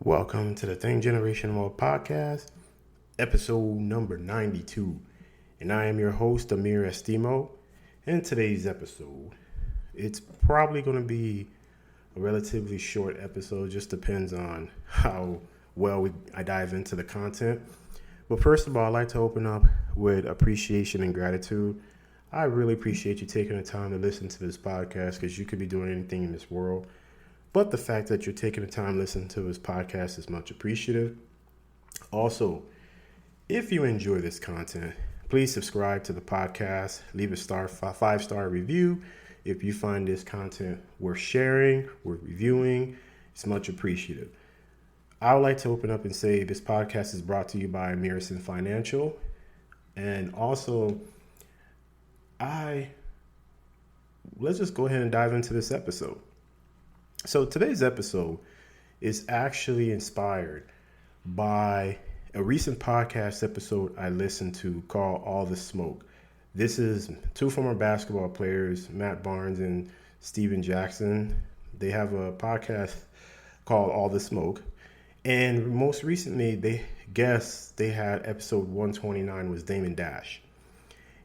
Welcome to the Thing Generation World Podcast, episode number 92. And I am your host, Amir Estimo. In today's episode, it's probably going to be a relatively short episode, just depends on how well I dive into the content. But first of all, I'd like to open up with appreciation and gratitude. I really appreciate you taking the time to listen to this podcast because you could be doing anything in this world. But the fact that you're taking the time to listen to this podcast is much appreciative. Also, if you enjoy this content, please subscribe to the podcast, leave a 5-star review. If you find this content worth sharing, worth reviewing, it's much appreciative. I would like to open up and say this podcast is brought to you by American Financial. And also, let's just go ahead and dive into this episode. So today's episode is actually inspired by a recent podcast episode I listened to called All the Smoke. This is two former basketball players, Matt Barnes and Steven Jackson. They have a podcast called All the Smoke. And most recently, they had episode 129 was Damion Dash.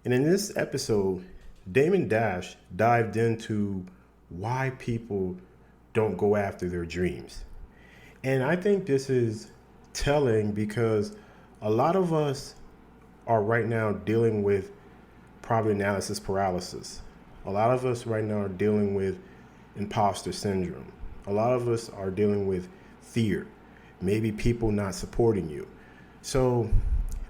And in this episode, Damion Dash dived into why people don't go after their dreams. And I think this is telling because a lot of us are right now dealing with probably analysis paralysis. A lot of us right now are dealing with imposter syndrome. A lot of us are dealing with fear, maybe people not supporting you. So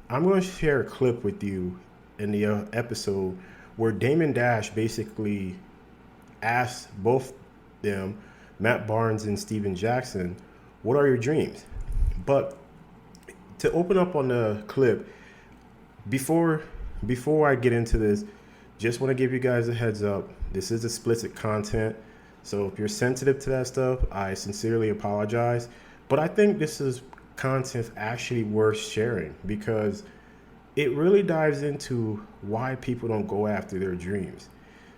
I'm going to share a clip with you in the episode where Damion Dash basically asked both them, Matt Barnes and Steven Jackson, what are your dreams? But to open up on the clip, before I get into this, just want to give you guys a heads up. This is explicit content. So if you're sensitive to that stuff, I sincerely apologize. But I think this is content actually worth sharing because it really dives into why people don't go after their dreams.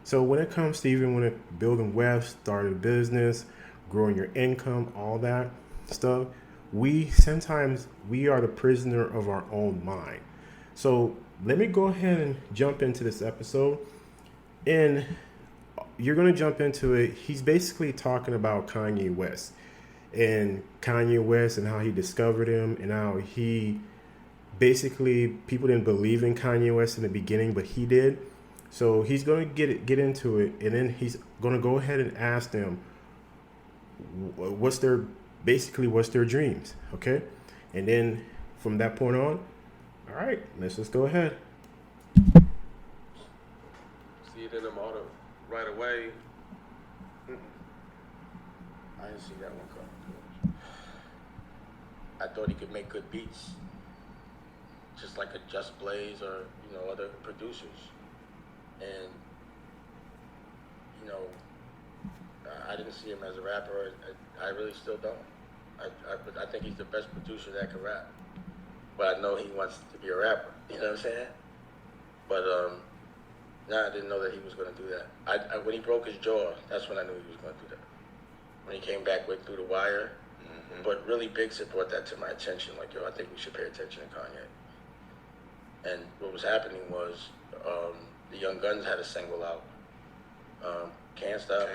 So when it comes to even when it building wealth, starting a business, growing your income, all that stuff, sometimes we are the prisoner of our own mind. So let me go ahead and jump into this episode. And you're going to jump into it. He's basically talking about Kanye West and how he discovered him and how he basically, people didn't believe in Kanye West in the beginning, but he did. So he's going to get into it, and then he's going to go ahead and ask them what's their dreams, okay? And then from that point on, all right, let's just go ahead. See it in the motor right away. I didn't see that one coming. I thought he could make good beats, just like a Just Blaze or other producers. And, I didn't see him as a rapper. I really still don't. I think he's the best producer that can rap. But I know he wants to be a rapper. You know what I'm saying? But, I didn't know that he was going to do that. When he broke his jaw, that's when I knew he was going to do that. When he came back with Through the Wire. Mm-hmm. But really Big Sip brought that to my attention. Like, I think we should pay attention to Kanye. And what was happening was, the Young Guns had a single out, Can't Stop,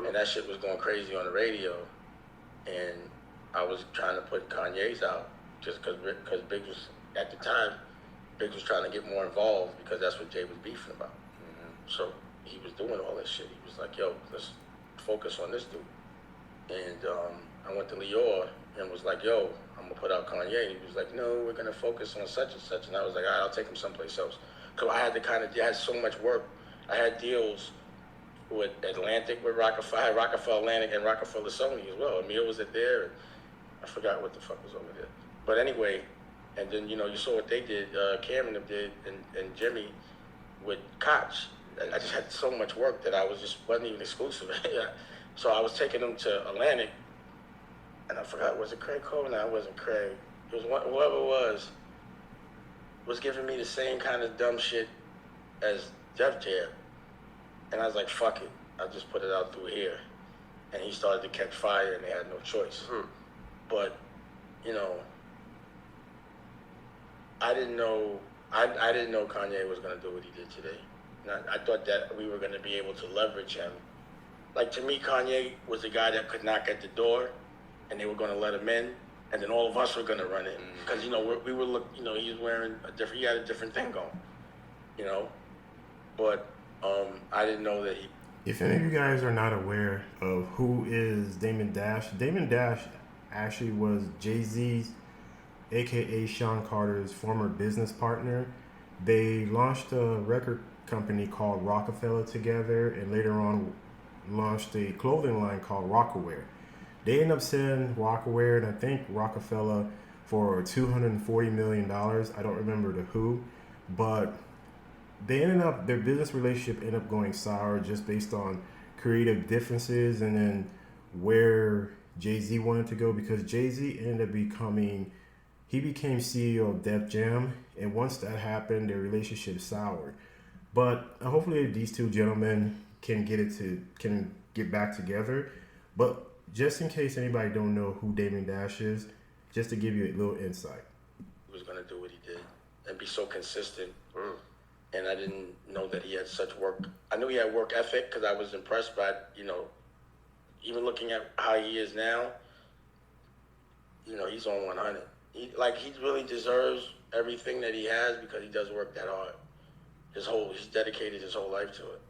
and that shit was going crazy on the radio, and I was trying to put Kanye's out just because Biggs was, at the time, Biggs was trying to get more involved because that's what Jay was beefing about. Mm-hmm. So he was doing all this shit. He was like, yo, let's focus on this dude. And I went to Lior and was like, yo, I'm going to put out Kanye. He was like, no, we're going to focus on such and such. And I was like, all right, I'll take him someplace else. Because I had so much work. I had deals with Atlantic, with Rockefeller Atlantic, and Rockefeller Sony as well. Emil was there, and I forgot what the fuck was over there. But anyway, and then, you saw what they did, Cameron did, and Jimmy with Koch. I just had so much work that I wasn't even exclusive. So I was taking them to Atlantic, and I forgot, was it Craig Cole? No, it wasn't Craig. It was whoever it was giving me the same kind of dumb shit as Def Jam. And I was like, fuck it. I'll just put it out through here. And he started to catch fire, and they had no choice. But, you know, I didn't know Kanye was going to do what he did today. And I thought that we were going to be able to leverage him. Like, to me, Kanye was the guy that could knock at the door, and they were going to let him in, and then all of us were going to run in. Because, you know, we were you know, he was wearing he had a different thing going, you know. But I didn't know that he... If any of you guys are not aware of who is Damion Dash actually was Jay-Z's, aka Sean Carter's, former business partner. They launched a record company called Rockefeller together, and later on launched a clothing line called Rockaware. They ended up selling Rockaware, and I think Rockefeller, for $240 million. I don't remember the who, but their business relationship ended up going sour just based on creative differences, and then where Jay-Z wanted to go, because Jay-Z ended up became CEO of Def Jam, and once that happened, their relationship soured. But hopefully these two gentlemen can get back together. But just in case anybody don't know who Damion Dash is, just to give you a little insight. He was going to do what he did and be so consistent. And I didn't know that he had such work. I knew he had work ethic because I was impressed by, you know, even looking at how he is now, you know, he's on 100. He really deserves everything that he has because he does work that hard. He's dedicated his whole life to it.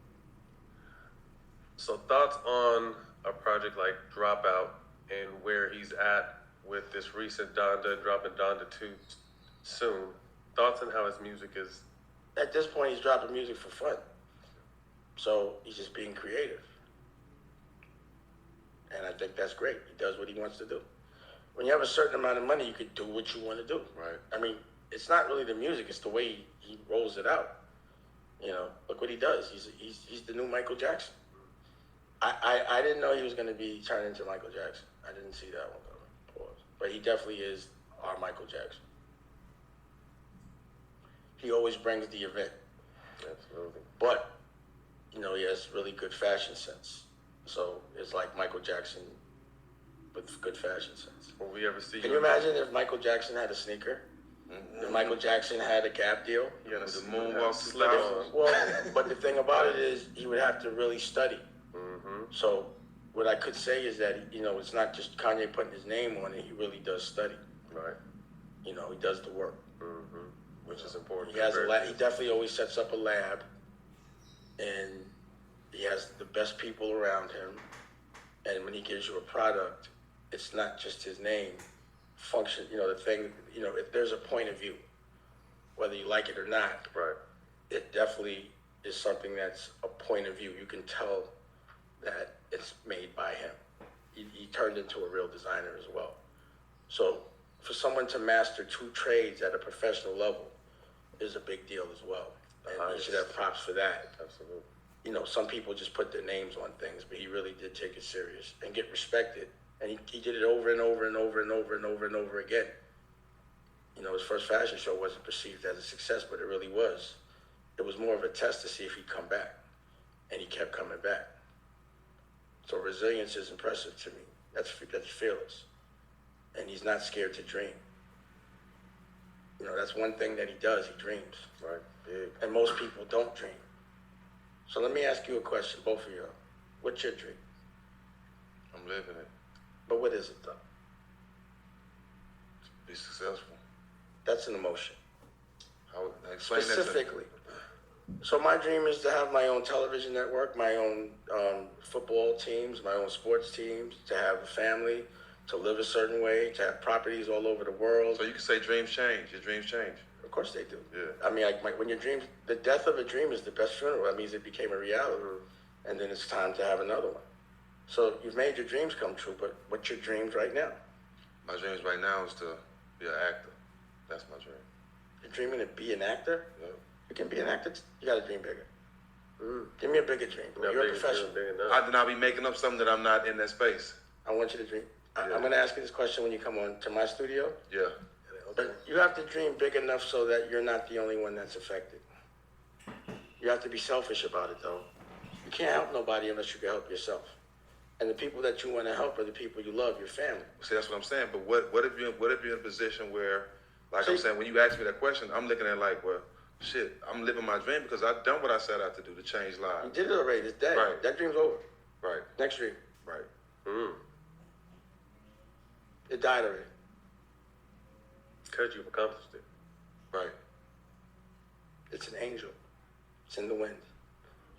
So thoughts on a project like Dropout and where he's at with this recent Donda, dropping Donda 2 soon. Thoughts on how his music is? At this point, he's dropping music for fun. So he's just being creative. And I think that's great. He does what he wants to do. When you have a certain amount of money, you can do what you want to do. Right. I mean, it's not really the music, it's the way he rolls it out. You know, look what he does. He's the new Michael Jackson. I didn't know he was going to be turned into Michael Jackson. I didn't see that one coming. But he definitely is our Michael Jackson. He always brings the event. Absolutely. But, you know, he has really good fashion sense. So it's like Michael Jackson with good fashion sense. Will we ever see? Can you imagine if Michael Jackson had a sneaker? If Michael Jackson had a Gap deal? He had a moonwalk slip on. Well, but the thing about it is he would have to really study. So what I could say is that, you know, it's not just Kanye putting his name on it. He really does study. Right. You know, he does the work. Which is important. He has a lab. He definitely always sets up a lab, and he has the best people around him. And when he gives you a product, it's not just his name. Function, you know, the thing, you know, if there's a point of view, whether you like it or not, right, it definitely is something that's a point of view. You can tell that it's made by him. He turned into a real designer as well. So for someone to master two trades at a professional level is a big deal as well. And he should have props for that. Absolutely. You know, some people just put their names on things, but he really did take it serious and get respected. And he did it over and over and over and over and over and over again. You know, his first fashion show wasn't perceived as a success, but it really was. It was more of a test to see if he'd come back. And he kept coming back. So resilience is impressive to me. That's fearless. And he's not scared to dream. You know, that's one thing that he does. He dreams. Right. Big. And most people don't dream. So let me ask you a question, both of you. What's your dream? I'm living it. But what is it, though? Be successful. That's an emotion. How explain specifically? So my dream is to have my own television network, my own football teams, my own sports teams, to have a family, to live a certain way, to have properties all over the world. So you can say dreams change. Your dreams change. Of course they do. Yeah. I mean, when your dreams, the death of a dream is the best funeral. That means it became a reality, and then it's time to have another one. So you've made your dreams come true, but what's your dreams right now? My dreams right now is to be an actor. That's my dream. You're dreaming to be an actor? Yeah. You can be an actor. You got to dream bigger. Give me a bigger dream. You're a professional. How did I be making up something that I'm not in that space? I want you to dream. Yeah. I'm going to ask you this question when you come on to my studio. Yeah. But you have to dream big enough so that you're not the only one that's affected. You have to be selfish about it, though. You can't help nobody unless you can help yourself. And the people that you want to help are the people you love, your family. See, that's what I'm saying. But what if you're in a position where, like See, I'm saying, when you ask me that question, I'm looking at like, well, shit, I'm living my dream because I've done what I set out to do to change you lives. did it already. It's dead. Right. That dream's over. Right. Next dream. Right. It died already. Because you've accomplished it. Right. It's an angel. It's in the wind.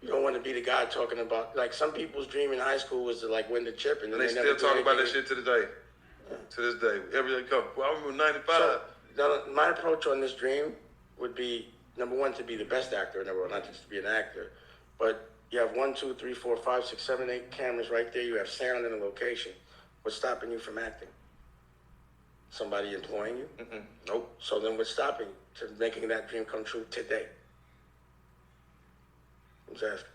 You don't want to be the guy talking about, like, some people's dream in high school was to, like, win the chip. And And then they never still do talk about that anything. shit to the day. To this day. Every day come. Well, I remember 95. So, now, my approach on this dream would be, number one, to be the best actor, number one, not just to be an actor. But you have 1, 2, 3, 4, 5, 6, 7, 8 cameras right there. You have sound and a location. What's stopping you from acting? Somebody employing you? Nope. So then what's stopping you to making that dream come true today? I'm just asking.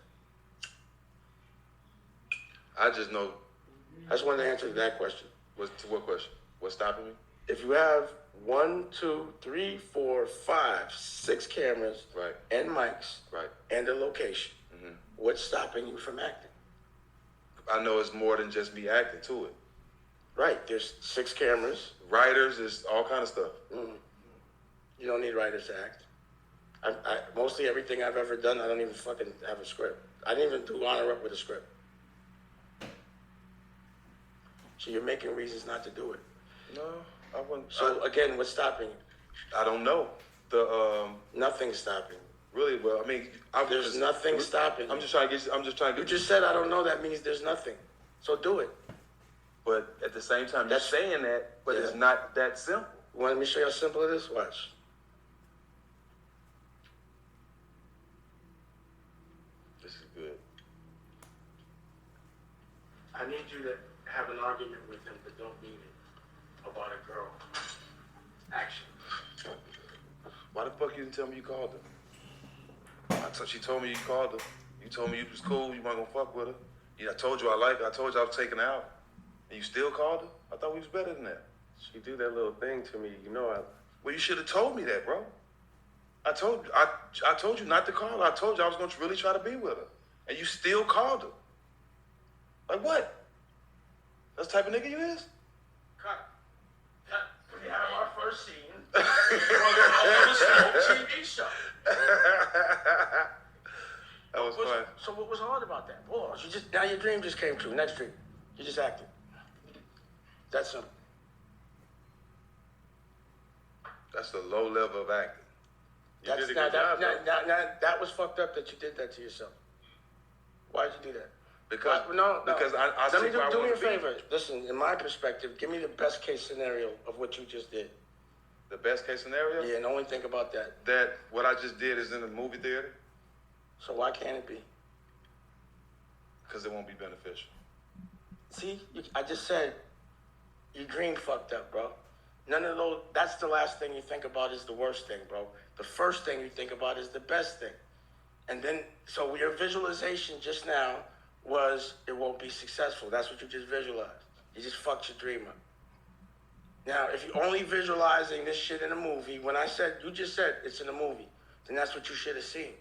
I just know. I just wanted to answer that question. To what question? What's stopping me? If you have 1, 2, 3, 4, 5, 6 cameras, Right. and mics, Right. and a location, what's stopping you from acting? I know it's more than just me acting to it. Right, there's 6 cameras. Writers, is all kind of stuff. You don't need writers to act. I mostly everything I've ever done, I don't even fucking have a script. I didn't even do Honor Up with a script. So you're making reasons not to do it. No, I wouldn't. So again, what's stopping you? I don't know. Nothing's stopping you. Really, well, I mean, There's nothing stopping I'm you. just trying to get. I'm just trying to You get. just said I don't know, that means there's nothing. So do it. But at the same time, you're That's- saying that, but Yeah. it's not that simple. You want me to show you how simple it is? Watch. This is good. I need you to have an argument with him, but don't mean it, about a girl. Action. Why the fuck you didn't tell me you called her? She told me you called her. You told me you was cool. You weren't gonna fuck with her. Yeah, I told you I like her. I told you I was taking her out. And you still called her? I thought we was better than that. She do that little thing to me, you know. Well, you should have told me that, bro. I told you not to call her. I told you I was going to really try to be with her. And you still called her. Like what? That's the type of nigga you is? Cut. We have our first scene. TV show. That was fun. So what was hard about that? Boy, now your dream just came true. Next dream. You just acted. That's simple. That's the low level of acting. You did a good job, though. That was fucked up that you did that to yourself. Why'd you do that? Because No. Because I Let me see where I do me a wanna be. favor. Listen, in my perspective, give me the best case scenario of what you just did. The best case scenario? Yeah, and only think about that. That what I just did is in the movie theater So why can't it be? because it won't be beneficial. See, I just said your dream fucked up, bro. None of those, that's the last thing you think about is the worst thing, bro. The first thing you think about is the best thing. And then, so your visualization just now was it won't be successful. That's what you just visualized. You just fucked your dream up. Now, if you're only visualizing this shit in a movie, when you just said it's in a movie, then that's what you should have seen.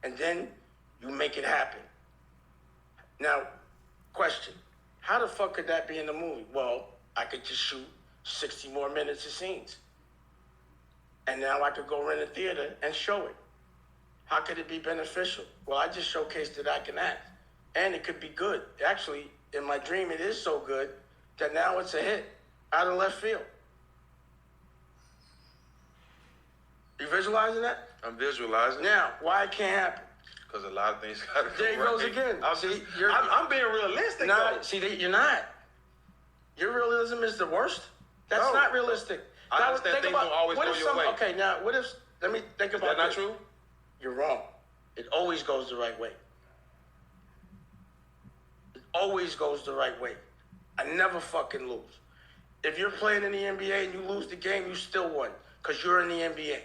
And then you make it happen. Now, question, how the fuck could that be in the movie? Well, I could just shoot 60 more minutes of scenes. And now I could go rent a theater and show it. How could it be beneficial? Well, I just showcased that I can act. And it could be good. Actually, in my dream, it is so good that now it's a hit out of left field. You visualizing that? I'm visualizing Now, why it can't happen? because a lot of things got to go There he goes right. again. I'm being realistic. Nah, though. see, you're not. Your realism is the worst. That's No. not realistic. I Now, understand think things about- don't always what go if your way. Okay, now, what if, let me think Is about that not this. true? You're wrong. It always goes the right way. It always goes the right way. I never fucking lose. If you're playing in the NBA and you lose the game, you still won because you're in the NBA.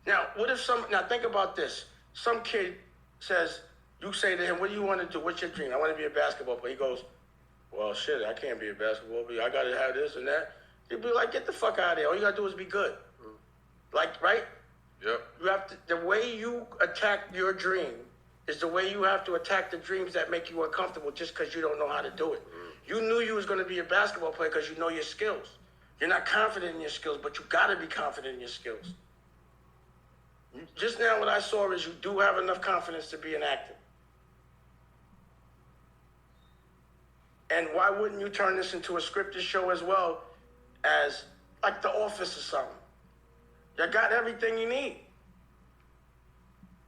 Now, what if now think about this. Some kid says, you say to him, what do you want to do? What's your dream? I want to be a basketball player. He goes, well, shit, I can't be a basketball player. I got to have this and that. He'd be like, get the fuck out of there. All you got to do is be good. Like, right? Yep. You have to, the way you attack your dream is the way you have to attack the dreams that make you uncomfortable just because you don't know how to do it. You knew you was going to be a basketball player because you know your skills. You're not confident in your skills, but you got to be confident in your skills. Just now what I saw is you do have enough confidence to be an actor. And why wouldn't you turn this into a scripted show as well as like The Office or something? You got everything you need.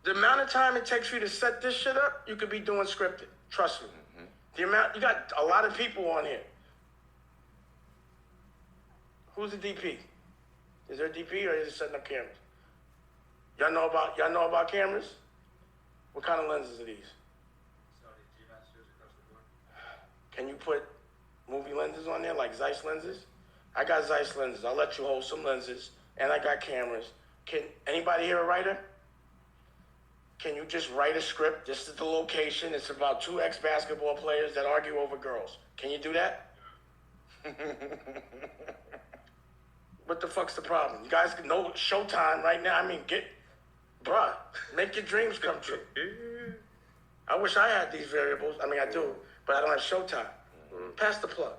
The amount of time it takes for you to set this shit up, you could be doing scripted. Trust me. The amount, you got a lot of people on here. Who's the DP? Is there a DP or is it setting up cameras? Y'all know about cameras? What kind of lenses are these? Can you put movie lenses on there, like Zeiss lenses? I got Zeiss lenses. I'll let you hold some lenses, and I got cameras. Can anybody here a writer? Can you just write a script? This is the location. It's about 2 ex-basketball players that argue over girls. Can you do that? What the fuck's the problem? You guys know Showtime right now. I mean, make your dreams come true. I wish I had these variables. I mean, I do, but I don't have Showtime. Pass the plug.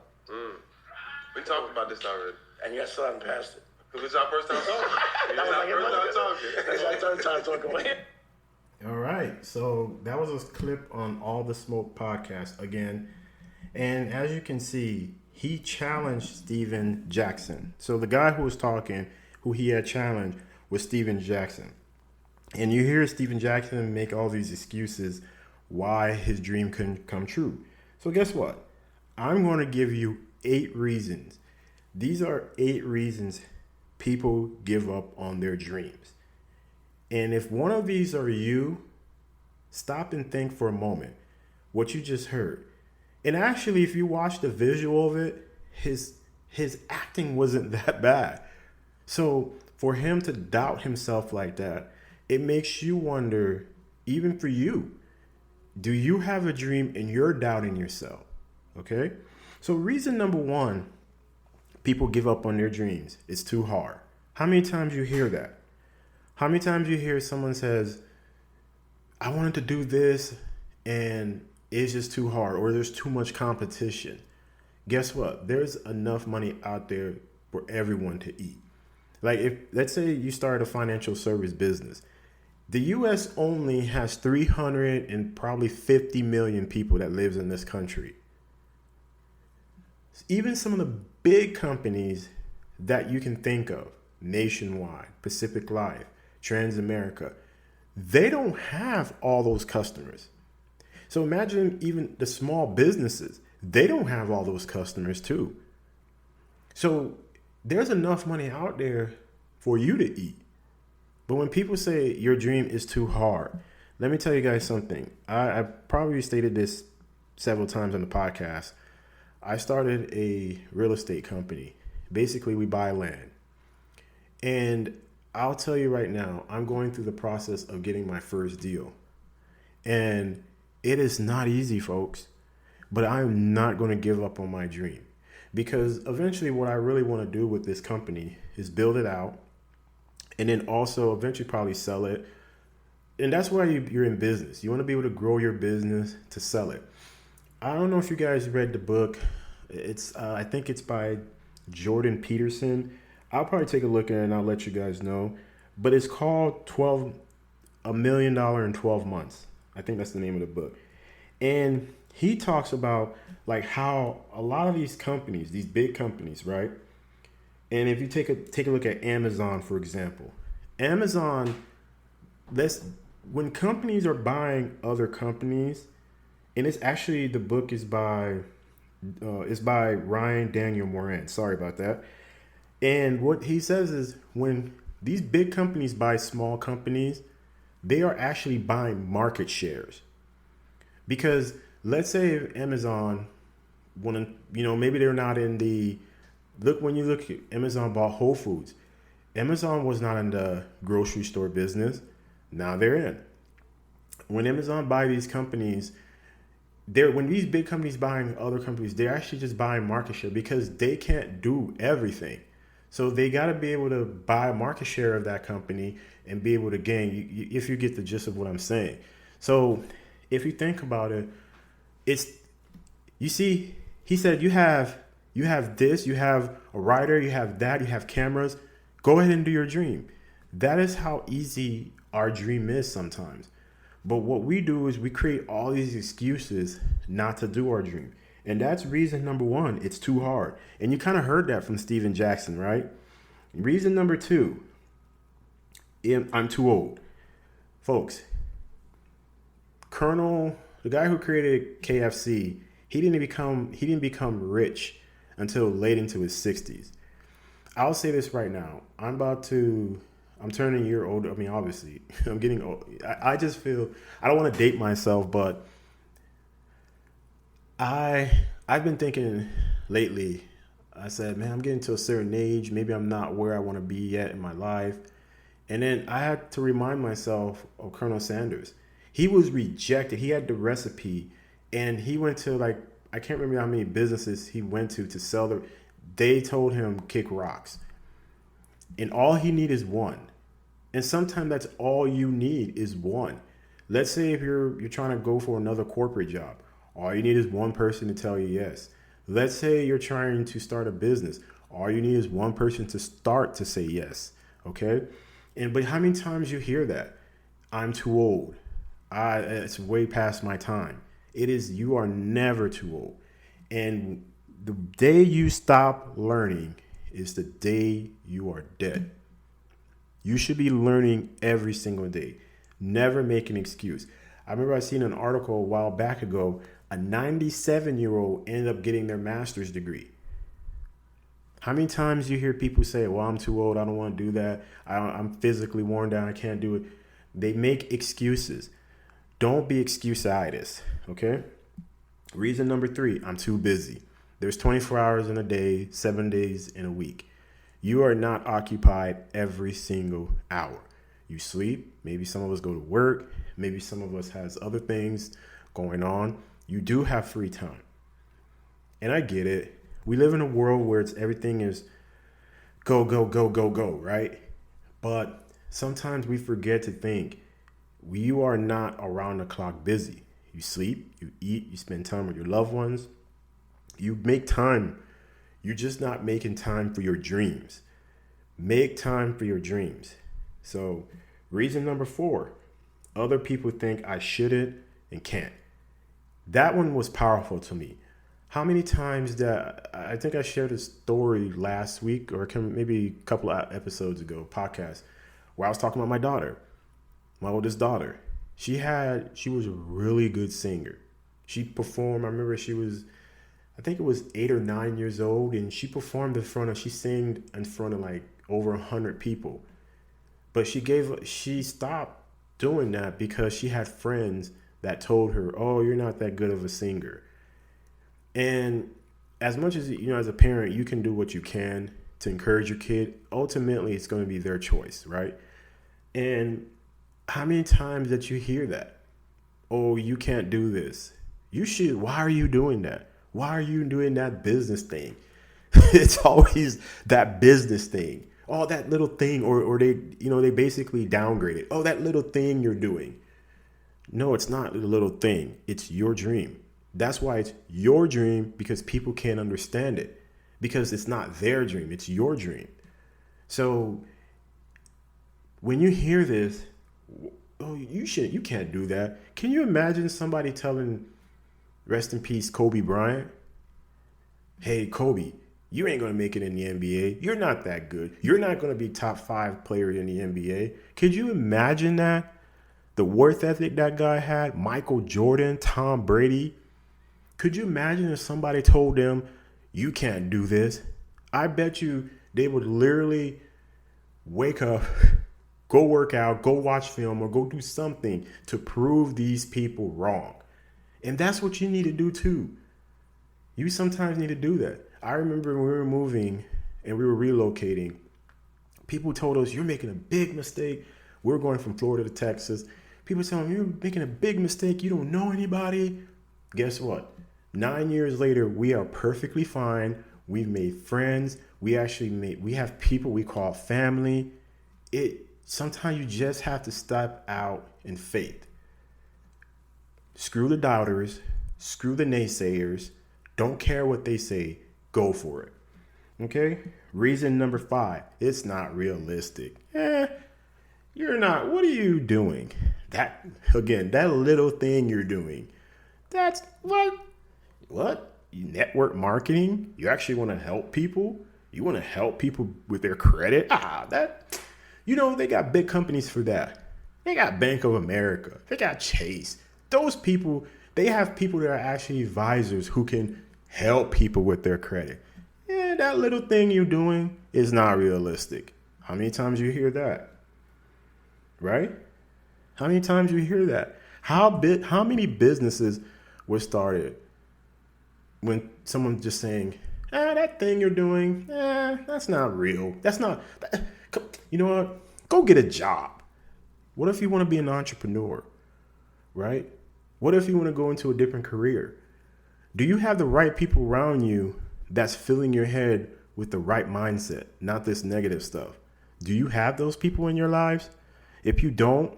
We talked about this already. And you still haven't passed it. Because it's our first time talking. It's our first time talking. That's our third time talking about it. All right, so that was a clip on All the Smoke podcast again. And as you can see, he challenged Steven Jackson. So the guy who was talking, who he had challenged, was Steven Jackson. And you hear Steven Jackson make all these excuses why his dream couldn't come true. So guess what? I'm going to give you 8 reasons. These are 8 reasons people give up on their dreams. And if one of these are you, stop and think for a moment what you just heard. And actually, if you watch the visual of it, his acting wasn't that bad. So for him to doubt himself like that, it makes you wonder, even for you, do you have a dream and you're doubting yourself? Okay? So reason number 1, people give up on their dreams. It's too hard. How many times you hear that? How many times you hear someone says, I wanted to do this and it's just too hard, or there's too much competition. Guess what? There's enough money out there for everyone to eat. Like if, let's say you start a financial service business. The U.S. only has 350 million people that lives in this country. Even some of the big companies that you can think of, Nationwide, Pacific Life, Transamerica, they don't have all those customers. So imagine even the small businesses, they don't have all those customers too. So there's enough money out there for you to eat. But when people say your dream is too hard, let me tell you guys something. I probably stated this several times on the podcast. I started a real estate company. Basically, we buy land. And I'll tell you right now, I'm going through the process of getting my first deal. And it is not easy, folks. But I'm not going to give up on my dream. Because eventually what I really want to do with this company is build it out. And then also eventually probably sell it. And that's why you're in business. You want to be able to grow your business to sell it. I don't know if you guys read the book. I think it's by Jordan Peterson. I'll probably take a look at it and I'll let you guys know. But it's called $1 Million in 12 Months. I think that's the name of the book. And he talks about like how a lot of these companies, these big companies, right? And if you take a look at Amazon, for example, Amazon, when companies are buying other companies, and it's actually, the book is by Ryan Daniel Moran. Sorry about that. And what he says is when these big companies buy small companies, they are actually buying market shares. Because let's say Amazon, maybe they're not in the, when you look at Amazon bought Whole Foods. Amazon was not in the grocery store business. Now they're in. When Amazon buy these companies, when these big companies buying other companies, they're actually just buying market share because they can't do everything. So they got to be able to buy a market share of that company and be able to gain, if you get the gist of what I'm saying. So if you think about it, it's, you see, he said you have this, you have a writer, you have that, you have cameras. Go ahead and do your dream. That is how easy our dream is sometimes. But what we do is we create all these excuses not to do our dream. And that's reason number one, it's too hard. And you kind of heard that from Steven Jackson, right? Reason number two, I'm too old. Folks, Colonel, the guy who created KFC, he didn't become rich until late into his 60s. I'll say this right now. I'm turning a year older. I mean, obviously, I'm getting old. I just feel, I don't want to date myself, but I've been thinking lately. I said, man, I'm getting to a certain age. Maybe I'm not where I want to be yet in my life. And then I had to remind myself of Colonel Sanders. He was rejected. He had the recipe, and he went to, like, I can't remember how many businesses he went to sell the. They told him kick rocks, and all he need is one. And sometimes that's all you need is one. Let's say if you're trying to go for another corporate job, all you need is one person to tell you yes. Let's say you're trying to start a business, all you need is one person to start to say yes. Okay, but how many times you hear that? I'm too old. It's way past my time. It is. You are never too old, and the day you stop learning is the day you are dead. You should be learning every single day. Never make an excuse. I remember I seen an article a while back ago. A 97-year-old ended up getting their master's degree. How many times you hear people say, well, I'm too old, I don't want to do that, I'm physically worn down, I can't do it. They make excuses. Don't be excuse-itis, okay? Reason number three, I'm too busy. There's 24 hours in a day, 7 days in a week. You are not occupied every single hour. You sleep. Maybe some of us go to work. Maybe some of us has other things going on. You do have free time. And I get it. We live in a world where everything is go, go, go, go, go, right? But sometimes we forget to think you are not around the clock busy. You sleep, you eat, you spend time with your loved ones. You make time. You're just not making time for your dreams. Make time for your dreams. So, reason number four, other people think I shouldn't and can't. That one was powerful to me. How many times that I think I shared a story last week or maybe a couple of episodes ago, podcast, where I was talking about my daughter, my oldest daughter. She was a really good singer. She performed, I remember I think it was 8 or 9 years old, and she performed she sang in front of like over 100 people. But she stopped doing that because she had friends that told her, oh, you're not that good of a singer. And as much as, as a parent, you can do what you can to encourage your kid. Ultimately, it's going to be their choice, right? And how many times that you hear that? Oh, you can't do this. You should. Why are you doing that? Why are you doing that business thing? It's always that business thing. Oh, that little thing, or they basically downgrade it. Oh, that little thing you're doing. No, it's not a little thing. It's your dream. That's why it's your dream, because people can't understand it, because it's not their dream. It's your dream. So when you hear this, oh, you can't do that. Can you imagine somebody telling, rest in peace, Kobe Bryant, hey, Kobe, you ain't going to make it in the NBA. You're not that good. You're not going to be top 5 player in the NBA. Could you imagine that? The worth ethic that guy had, Michael Jordan, Tom Brady. Could you imagine if somebody told them, you can't do this? I bet you they would literally wake up, go work out, go watch film, or go do something to prove these people wrong. And that's what you need to do too. You sometimes need to do that. I remember when we were moving and we were relocating, people told us, you're making a big mistake. We're going from Florida to Texas. People telling me, you're making a big mistake. You don't know anybody. Guess what? 9 years later, we are perfectly fine. We've made friends. We have people we call family. Sometimes you just have to step out in faith. Screw the doubters. Screw the naysayers. Don't care what they say. Go for it. Okay? Reason number 5. It's not realistic. You're not. What are you doing? That little thing you're doing. That's what? What? You network marketing? You actually want to help people? You want to help people with their credit? They got big companies for that. They got Bank of America. They got Chase. Those people, they have people that are actually advisors who can help people with their credit. That little thing you're doing is not realistic. How many times you hear that? Right? How many times you hear that? How many businesses were started when someone's just saying, that thing you're doing, that's not real. You know what? Go get a job. What if you want to be an entrepreneur, right? What if you want to go into a different career? Do you have the right people around you that's filling your head with the right mindset, not this negative stuff? Do you have those people in your lives? If you don't,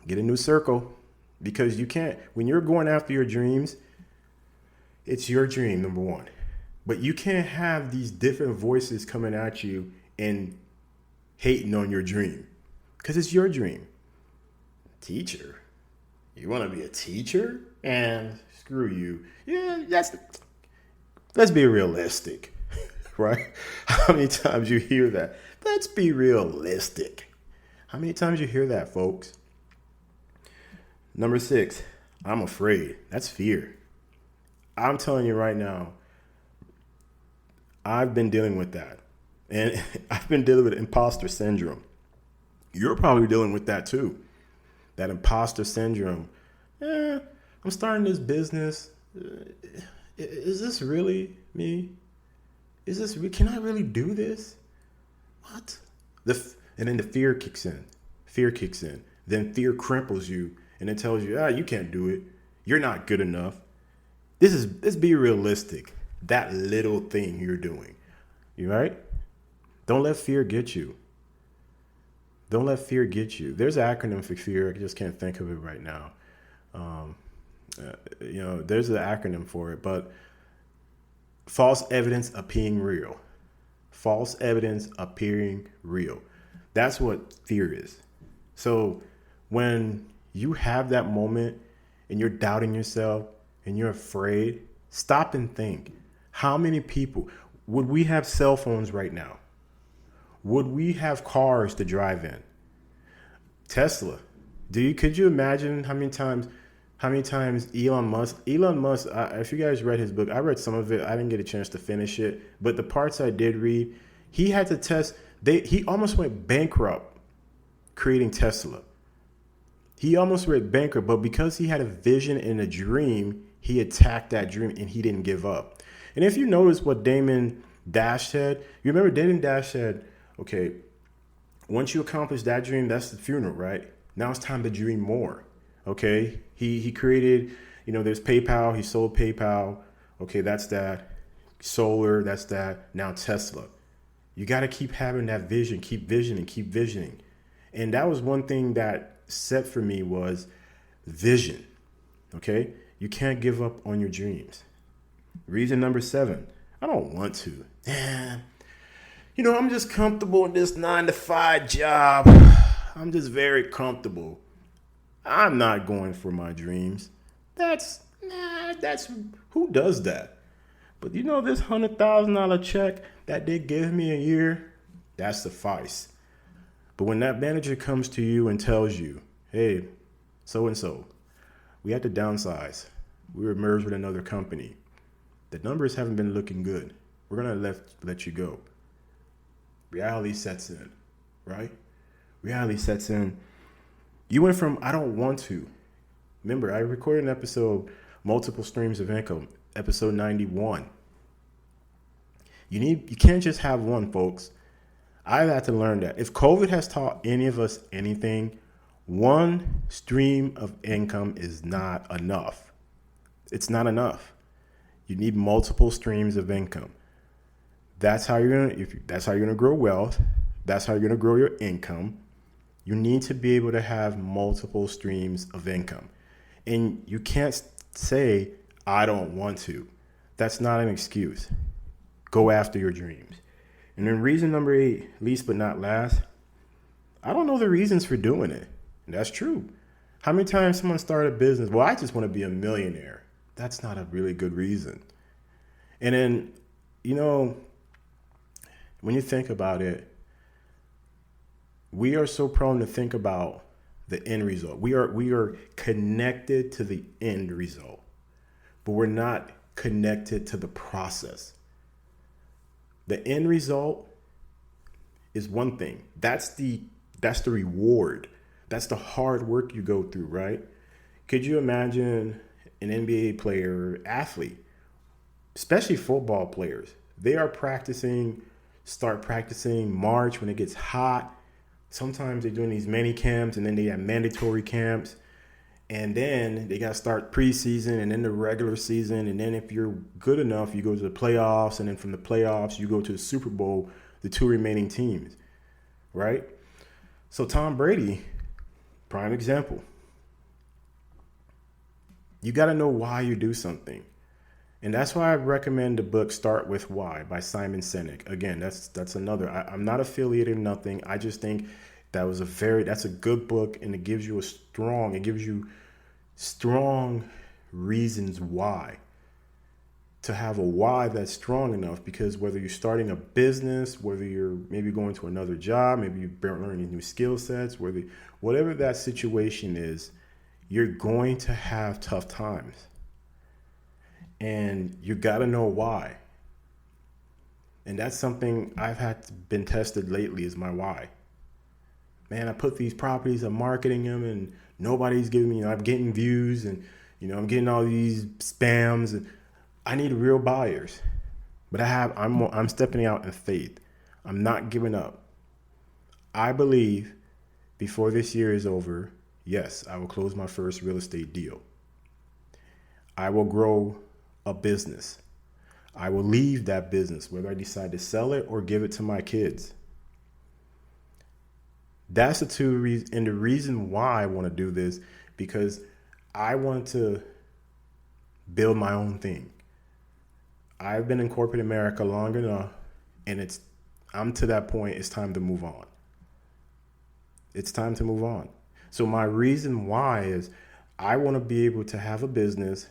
get a new circle, because you can't, when you're going after your dreams, it's your dream, number 1. But you can't have these different voices coming at you and hating on your dream, because it's your dream. Teacher? You want to be a teacher? And screw you. Let's be realistic, right? How many times you hear that? Let's be realistic. How many times you hear that, folks? Number 6, I'm afraid. That's fear. I'm telling you right now, I've been dealing with that. And I've been dealing with imposter syndrome. You're probably dealing with that too. That imposter syndrome. I'm starting this business. Is this really me? Can I really do this? What? And then the fear kicks in. Then fear cripples you and it tells you, you can't do it. You're not good enough. Let's be realistic. That little thing you're doing. You right? Don't let fear get you. Don't let fear get you. There's an acronym for fear. I just can't think of it right now. There's an acronym for it, but false evidence appearing real. False evidence appearing real. That's what fear is. So when you have that moment and you're doubting yourself and you're afraid, stop and think. How many people would we have cell phones right now? Would we have cars to drive in? Tesla. Could you imagine how many times Elon Musk, if you guys read his book, I read some of it. I didn't get a chance to finish it, but the parts I did read, he had to test. He almost went bankrupt creating Tesla. He almost went bankrupt, but because he had a vision and a dream, he attacked that dream and he didn't give up. And if you notice what Damion Dash said, you remember Damion Dash said, okay, once you accomplish that dream, that's the funeral, right? Now it's time to dream more. Okay, he created, there's PayPal. He sold PayPal. Okay, that's that. Solar, that's that. Now Tesla. You got to keep having that vision, keep visioning. And that was one thing that set for me was vision. Okay, you can't give up on your dreams. Reason number 7, I don't want to. I'm just comfortable in this 9-to-5 job. I'm just very comfortable. I'm not going for my dreams. That's who does that? But this $100,000 check that they give me a year, that suffice. But when that manager comes to you and tells you, hey, so-and-so, we had to downsize. We were merged with another company. The numbers haven't been looking good. We're going to let you go. Reality sets in, right? Reality sets in. You went from I don't want to. Remember, I recorded an episode, Multiple Streams of Income, episode 91. You can't just have one, folks. I've had to learn that. If COVID has taught any of us anything, one stream of income is not enough. It's not enough. You need multiple streams of income. That's how you're gonna grow wealth. That's how you're gonna grow your income. You need to be able to have multiple streams of income. And you can't say, I don't want to. That's not an excuse. Go after your dreams. And then reason number 8, least but not last, I don't know the reasons for doing it. And that's true. How many times someone started a business? Well, I just want to be a millionaire. That's not a really good reason. And then, when you think about it, we are so prone to think about the end result. We are connected to the end result, but we're not connected to the process. The end result is one thing. That's the reward. That's the hard work you go through, right? Could you imagine an NBA player, athlete, especially football players? They are start practicing March when it gets hot. Sometimes they're doing these mini camps, and then they have mandatory camps. And then they got to start preseason and then the regular season. And then if you're good enough, you go to the playoffs. And then from the playoffs, you go to the Super Bowl, the 2 remaining teams, right? So Tom Brady, prime example. You got to know why you do something. And that's why I recommend the book Start With Why by Simon Sinek. Again, that's another. I'm not affiliated in nothing. I just think that's a good book, and it gives you strong reasons why. To have a why that's strong enough, because whether you're starting a business, whether you're maybe going to another job, maybe you're learning new skill sets, whatever that situation is, you're going to have tough times. And you got to know why. And that's something been tested lately, is my why. Man, I put these properties, I'm marketing them, and nobody's giving me, I'm getting views, and, I'm getting all these spams, and I need real buyers. But I'm stepping out in faith. I'm not giving up. I believe before this year is over, yes, I will close my first real estate deal. I will grow a business. I will leave that business, whether I decide to sell it or give it to my kids. That's the 2 reasons. And the reason why I want to do this, because I want to build my own thing. I've been in corporate America long enough, and I'm to that point. It's time to move on. It's time to move on. So my reason why is I want to be able to have a business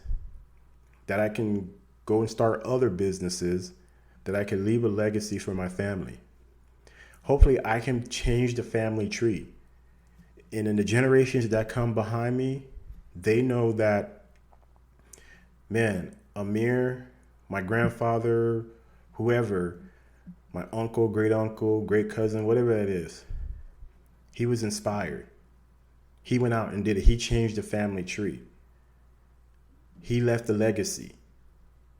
that I can go and start other businesses, that I can leave a legacy for my family. Hopefully I can change the family tree. And in the generations that come behind me, they know that, man, Amir, my grandfather, whoever, my uncle, great cousin, whatever that is, he was inspired. He went out and did it. He changed the family tree. He left a legacy.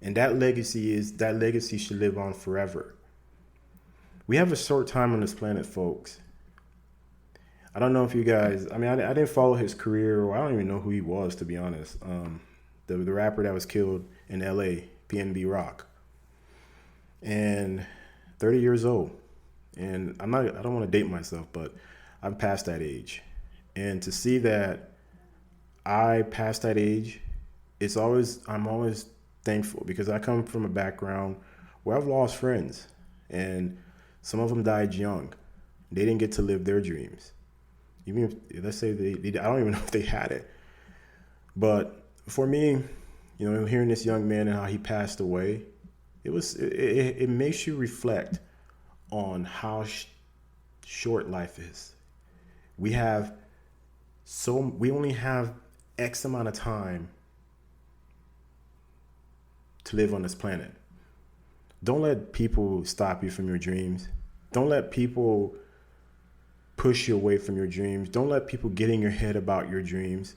And that legacy should live on forever. We have a short time on this planet, folks. I don't know if you guys, I didn't follow his career, or I don't even know who he was, to be honest. The rapper that was killed in LA, PNB Rock. And 30 years old. And I don't want to date myself, but I'm past that age. And to see that I passed that age, I'm always thankful, because I come from a background where I've lost friends, and some of them died young. They didn't get to live their dreams. Even if, let's say they I don't even know if they had it. But for me, hearing this young man and how he passed away, it makes you reflect on how short life is. We only have X amount of time to live on this planet. Don't let people stop you from your dreams. Don't let people push you away from your dreams. Don't let people get in your head about your dreams.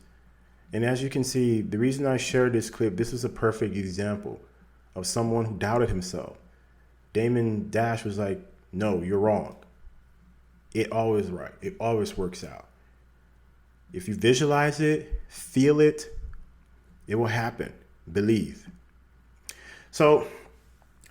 And as you can see, the reason I shared this clip, this is a perfect example of someone who doubted himself. Damion Dash was like, no, you're wrong. It always right. It always works out. If you visualize it, feel it, it will happen. Believe. So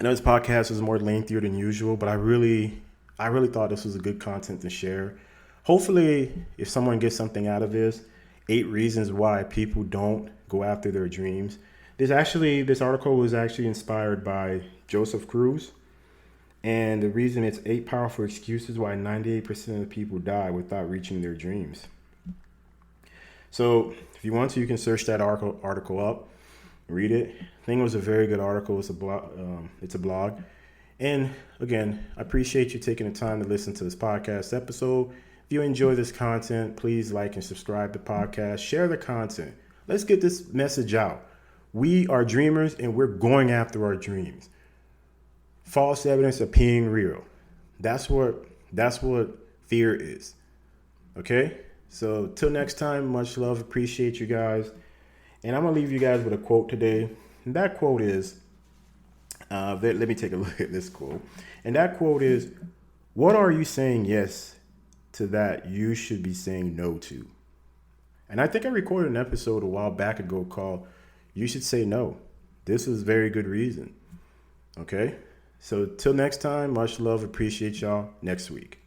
I know this podcast was more lengthier than usual, but I really thought this was a good content to share. Hopefully, if someone gets something out of this, 8 reasons why people don't go after their dreams. This article was actually inspired by Joseph Cruz. And the reason it's 8 powerful excuses why 98% of people die without reaching their dreams. So if you want to, you can search that article up, read it. I think it was a very good article. It's a blog. And again, I appreciate you taking the time to listen to this podcast episode. If you enjoy this content, please like and subscribe to the podcast. Share the content. Let's get this message out. We are dreamers and we're going after our dreams. False evidence appearing real. That's what fear is. Okay? So till next time, much love. Appreciate you guys. And I'm going to leave you guys with a quote today. And that quote is, let me take a look at this quote. And that quote is, what are you saying yes to that you should be saying no to? And I think I recorded an episode a while back ago called You Should Say No. This was very good reason. Okay? So till next time, much love. Appreciate y'all. Next week.